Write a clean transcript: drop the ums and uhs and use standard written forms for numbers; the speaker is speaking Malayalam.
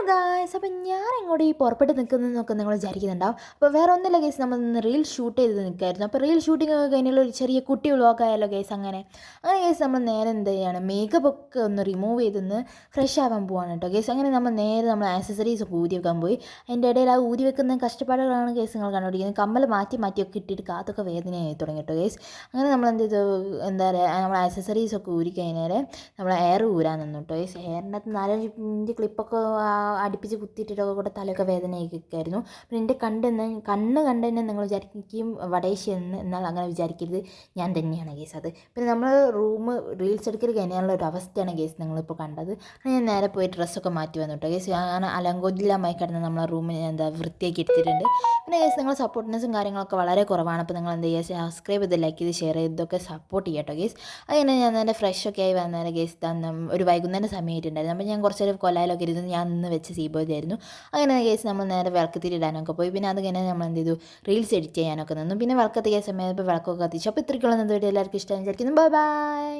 ഗായ്സ്, അപ്പം ഞാൻ ഇങ്ങോട്ട് ഈ പുറപ്പെട്ട് നിൽക്കുന്നതെന്നൊക്കെ നിങ്ങൾ വിചാരിക്കുന്നുണ്ടാവും. അപ്പോൾ വേറെ ഒന്നുമില്ല ഗൈസ്, നമ്മൾ ഇന്ന് റീൽ ഷൂട്ട് ചെയ്ത് നിൽക്കായിരുന്നു. അപ്പോൾ റീൽ ഷൂട്ടിംഗ് ഒക്കെ കഴിഞ്ഞുള്ള ഒരു ചെറിയ കുട്ടി വ്ളോഗായാലോ ഗൈസ്. അങ്ങനെ ഗൈസ് നമ്മൾ നേരെ എന്ത് ചെയ്യാണ്, മേക്കപ്പ് ഒക്കെ ഒന്ന് റിമൂവ് ചെയ്തൊന്ന് ഫ്രഷ് ആവാൻ പോവാണ് കേട്ടോ ഗൈസ്. അങ്ങനെ നമ്മൾ നേരെ നമ്മൾ ആക്സസറീസ് ഒക്കെ ഊരി വെക്കാൻ പോയി. അതിൻ്റെ ഇടയിൽ ആ ഊരി വെക്കുന്ന കഷ്ടപ്പാടുകളാണ് ഗൈസ് നിങ്ങൾ കണ്ടുപിടിക്കുന്നത്. കമ്മൽ മാറ്റിയൊക്കെ ഇട്ടിട്ട് കാത്തൊക്കെ വേദനയായി തുടങ്ങി കേട്ടോ ഗൈസ്. അങ്ങനെ നമ്മൾ എന്ത് ചെയ്തു, എന്താ പറയുക, നമ്മൾ ആക്സസറീസ് ഒക്കെ ഊരി കഴിഞ്ഞാൽ നമ്മൾ എയർ ഊരാൻ നിന്നു കേട്ടോ ഗൈസ്. എയറിനകത്ത് 4-5 ക്ലിപ്പൊക്കെ അടുപ്പിച്ച് കുത്തിയിട്ടിട്ടൊക്കെ കൂടെ തലയൊക്കെ വേദനയൊക്കെയായിരുന്നു. പിന്നെ എൻ്റെ കണ്ണ് കണ്ട് തന്നെ നിങ്ങൾ വിചാരിക്കും വടേശ്ശി എന്നാൽ അങ്ങനെ വിചാരിക്കരുത്, ഞാൻ തന്നെയാണ് കേസ് അത്. പിന്നെ നമ്മൾ റീൽസ് എടുക്കൽ കഴിഞ്ഞാലുള്ള ഒരു അവസ്ഥയാണ് കേസ് നിങ്ങളിപ്പോൾ കണ്ടത്. ഞാൻ നേരെ പോയി ഡ്രസ്സൊക്കെ മാറ്റി വന്നു കേട്ടോ കേസ്. അങ്ങനെ അലങ്കോലമായി കിടന്ന് നമ്മളെ റൂമിൽ വൃത്തിയാക്കി എടുത്തിട്ടുണ്ട്. പിന്നെ കേസ് നിങ്ങളുടെ സപ്പോർട്ടിനെസ്സും കാര്യങ്ങളൊക്കെ വളരെ കുറവാണ്. അപ്പോൾ നിങ്ങൾ എന്ത് ചെയ്യുക, സബ്സ്ക്രൈബ് ചെയ്ത് ലൈക്ക് ചെയ്ത് ഷെയർ ചെയ്തൊക്കെ സപ്പോർട്ട് ചെയ്യാം കേട്ടോ കേസ്. അങ്ങനെ ഞാൻ എൻ്റെ ഫ്രഷൊക്കെ ആയി വന്നേരം കേസ് ഒരു വൈകുന്നേരം സമയമായിട്ടുണ്ടായിരുന്നു. അപ്പോൾ ഞാൻ കുറച്ച് നേരം കൊല്ലായിലൊക്കെ ഇരുന്ന് ഞാൻ ഇന്ന് വെച്ച് സീബോയിലായിരുന്നു. അങ്ങനെ കേസ് നമ്മൾ നേരെ വിളക്കത്തിരി ഇടാനൊക്കെ പോയി. പിന്നെ അത് കഴിഞ്ഞാൽ നമ്മൾ എന്ത് ചെയ്തു, റീൽസ് എഡിറ്റ് ചെയ്യാനൊക്കെ നിന്നു. പിന്നെ വിളക്കത്തിയ സമയത്ത് വിളക്കൊക്കെ കത്തിച്ചു. അപ്പോൾ ഇത്രയ്ക്കുള്ള വീഡിയോ എല്ലാവർക്കും ഇഷ്ടമായി വിചാരിക്കുന്നു. Bye bye.